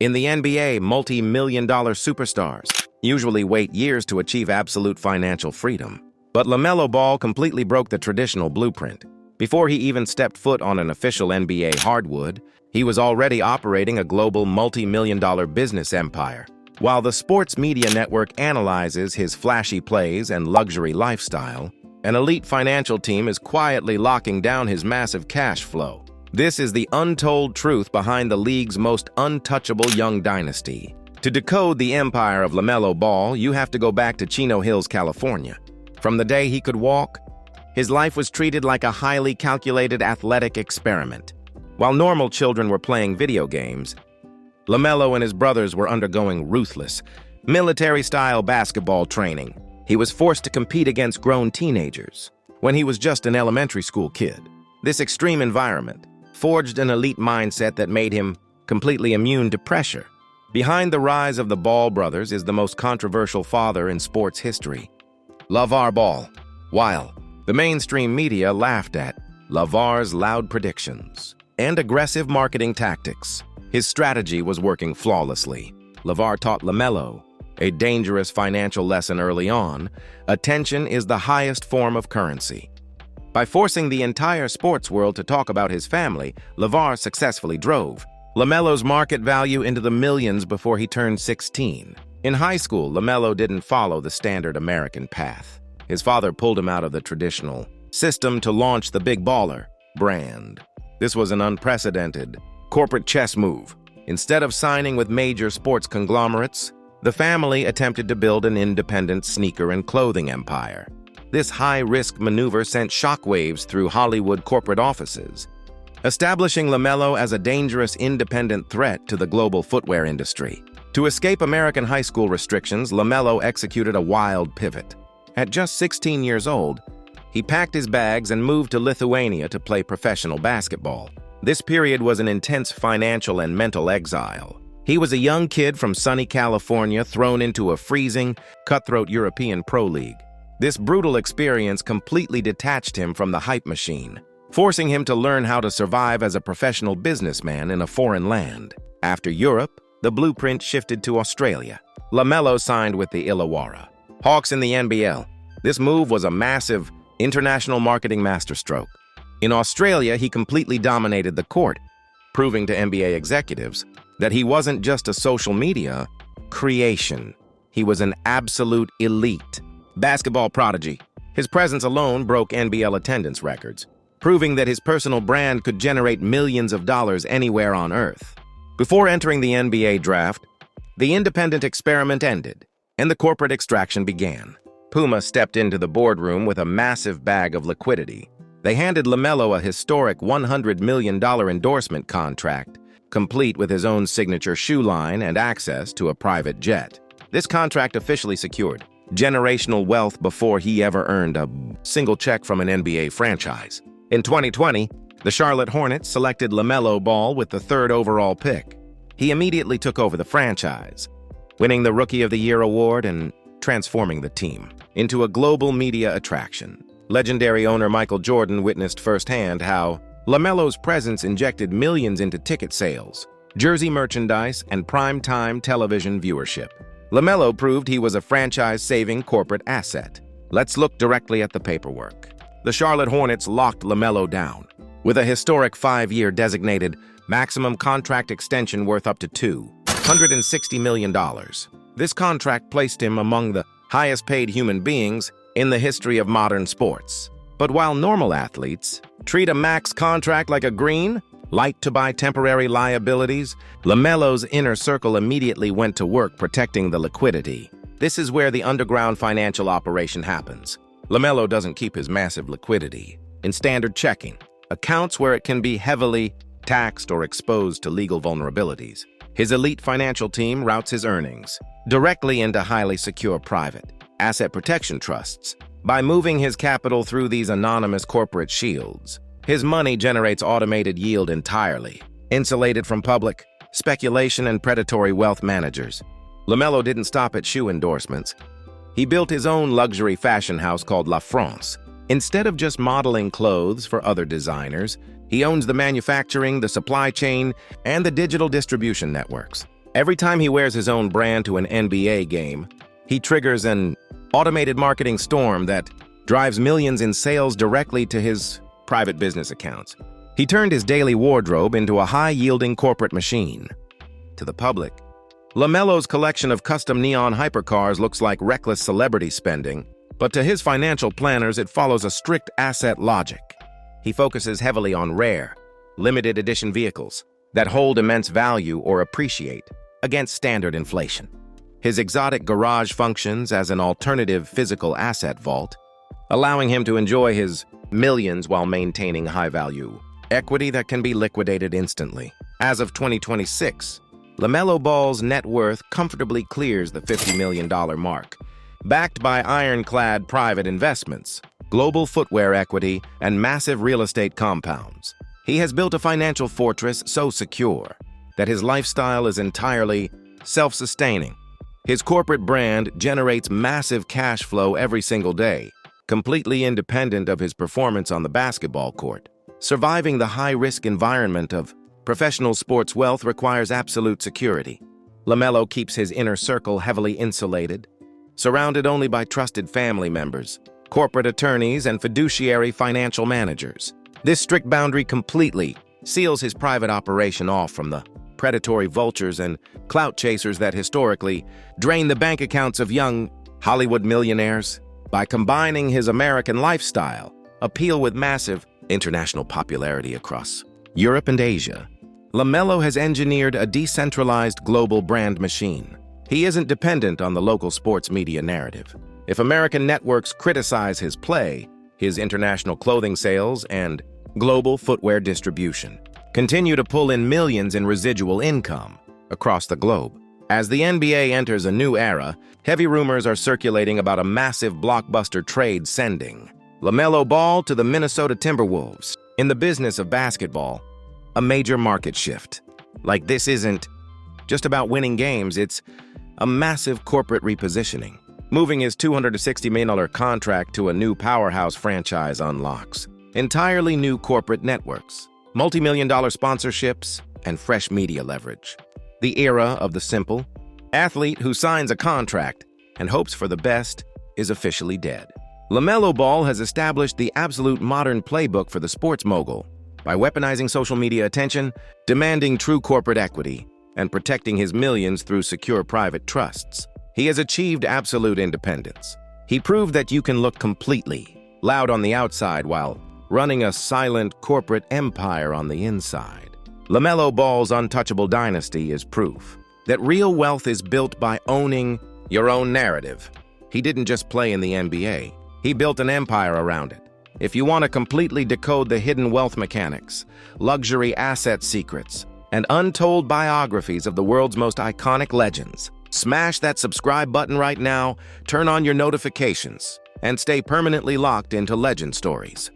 In the NBA, multi-million-dollar superstars usually wait years to achieve absolute financial freedom. But LaMelo Ball completely broke the traditional blueprint. Before he even stepped foot on an official NBA hardwood, he was already operating a global multi-million-dollar business empire. While the sports media network analyzes his flashy plays and luxury lifestyle, an elite financial team is quietly locking down his massive cash flow. This is the untold truth behind the league's most untouchable young dynasty. To decode the empire of LaMelo Ball, you have to go back to Chino Hills, California. From the day he could walk, his life was treated like a highly calculated athletic experiment. While normal children were playing video games, LaMelo and his brothers were undergoing ruthless, military-style basketball training. He was forced to compete against grown teenagers when he was just an elementary school kid. This extreme environment forged an elite mindset that made him completely immune to pressure. Behind the rise of the Ball brothers is the most controversial father in sports history, LaVar Ball. While the mainstream media laughed at LaVar's loud predictions and aggressive marketing tactics, his strategy was working flawlessly. LaVar taught LaMelo a dangerous financial lesson early on: attention is the highest form of currency. By forcing the entire sports world to talk about his family, LaVar successfully drove LaMelo's market value into the millions before he turned 16. In high school, LaMelo didn't follow the standard American path. His father pulled him out of the traditional system to launch the Big Baller brand. This was an unprecedented corporate chess move. Instead of signing with major sports conglomerates, the family attempted to build an independent sneaker and clothing empire. This high-risk maneuver sent shockwaves through Hollywood corporate offices, establishing LaMelo as a dangerous independent threat to the global footwear industry. To escape American high school restrictions, LaMelo executed a wild pivot. At just 16 years old, he packed his bags and moved to Lithuania to play professional basketball. This period was an intense financial and mental exile. He was a young kid from sunny California thrown into a freezing, cutthroat European pro league. This brutal experience completely detached him from the hype machine, forcing him to learn how to survive as a professional businessman in a foreign land. After Europe, the blueprint shifted to Australia. LaMelo signed with the Illawarra Hawks in the NBL. This move was a massive international marketing masterstroke. In Australia, he completely dominated the court, proving to NBA executives that he wasn't just a social media creation. He was an absolute elite basketball prodigy. His presence alone broke NBL attendance records, proving that his personal brand could generate millions of dollars anywhere on Earth. Before entering the NBA draft, the independent experiment ended, and the corporate extraction began. Puma stepped into the boardroom with a massive bag of liquidity. They handed LaMelo a historic $100 million endorsement contract, complete with his own signature shoe line and access to a private jet. This contract officially secured generational wealth before he ever earned a single check from an NBA franchise. In 2020, the Charlotte Hornets selected LaMelo Ball with the 3rd overall pick. He immediately took over the franchise, winning the Rookie of the Year award and transforming the team into a global media attraction. Legendary owner Michael Jordan witnessed firsthand how LaMelo's presence injected millions into ticket sales, jersey merchandise, and prime-time television viewership. LaMelo proved he was a franchise-saving corporate asset. Let's look directly at the paperwork. The Charlotte Hornets locked LaMelo down with a historic 5-year designated maximum contract extension worth up to $260 million. This contract placed him among the highest-paid human beings in the history of modern sports. But while normal athletes treat a max contract like a green light to buy temporary liabilities, LaMelo's inner circle immediately went to work protecting the liquidity. This is where the underground financial operation happens. LaMelo doesn't keep his massive liquidity in standard checking accounts where it can be heavily taxed or exposed to legal vulnerabilities. His elite financial team routes his earnings directly into highly secure private asset protection trusts. By moving his capital through these anonymous corporate shields, his money generates automated yield entirely, insulated from public speculation and predatory wealth managers. LaMelo didn't stop at shoe endorsements. He built his own luxury fashion house called LaFrance. Instead of just modeling clothes for other designers, he owns the manufacturing, the supply chain, and the digital distribution networks. Every time he wears his own brand to an NBA game, he triggers an automated marketing storm that drives millions in sales directly to his private business accounts. He turned his daily wardrobe into a high-yielding corporate machine. To the public, LaMelo's collection of custom neon hypercars looks like reckless celebrity spending, but to his financial planners, it follows a strict asset logic. He focuses heavily on rare, limited edition vehicles that hold immense value or appreciate against standard inflation. His exotic garage functions as an alternative physical asset vault, allowing him to enjoy his millions while maintaining high-value equity that can be liquidated instantly. As of 2026, LaMelo Ball's net worth comfortably clears the $50 million mark, backed by ironclad private investments, global footwear equity, and massive real estate compounds. He has built a financial fortress so secure that his lifestyle is entirely self-sustaining. His corporate brand generates massive cash flow every single day, completely independent of his performance on the basketball court. Surviving the high-risk environment of professional sports wealth requires absolute security. LaMelo keeps his inner circle heavily insulated, surrounded only by trusted family members, corporate attorneys, and fiduciary financial managers. This strict boundary completely seals his private operation off from the predatory vultures and clout chasers that historically drain the bank accounts of young Hollywood millionaires. By combining his American lifestyle appeal with massive international popularity across Europe and Asia, LaMelo has engineered a decentralized global brand machine. He isn't dependent on the local sports media narrative. If American networks criticize his play, his international clothing sales and global footwear distribution continue to pull in millions in residual income across the globe. As the NBA enters a new era, heavy rumors are circulating about a massive blockbuster trade sending LaMelo Ball to the Minnesota Timberwolves. In the business of basketball, a major market shift. Like this isn't just about winning games, it's a massive corporate repositioning. Moving his $260 million contract to a new powerhouse franchise unlocks entirely new corporate networks, multi-million-dollar sponsorships, and fresh media leverage. The era of the simple athlete who signs a contract and hopes for the best is officially dead. LaMelo Ball has established the absolute modern playbook for the sports mogul by weaponizing social media attention, demanding true corporate equity, and protecting his millions through secure private trusts. He has achieved absolute independence. He proved that you can look completely loud on the outside while running a silent corporate empire on the inside. LaMelo Ball's untouchable dynasty is proof that real wealth is built by owning your own narrative. He didn't just play in the NBA. He built an empire around it. If you want to completely decode the hidden wealth mechanics, luxury asset secrets, and untold biographies of the world's most iconic legends, smash that subscribe button right now, turn on your notifications, and stay permanently locked into legend stories.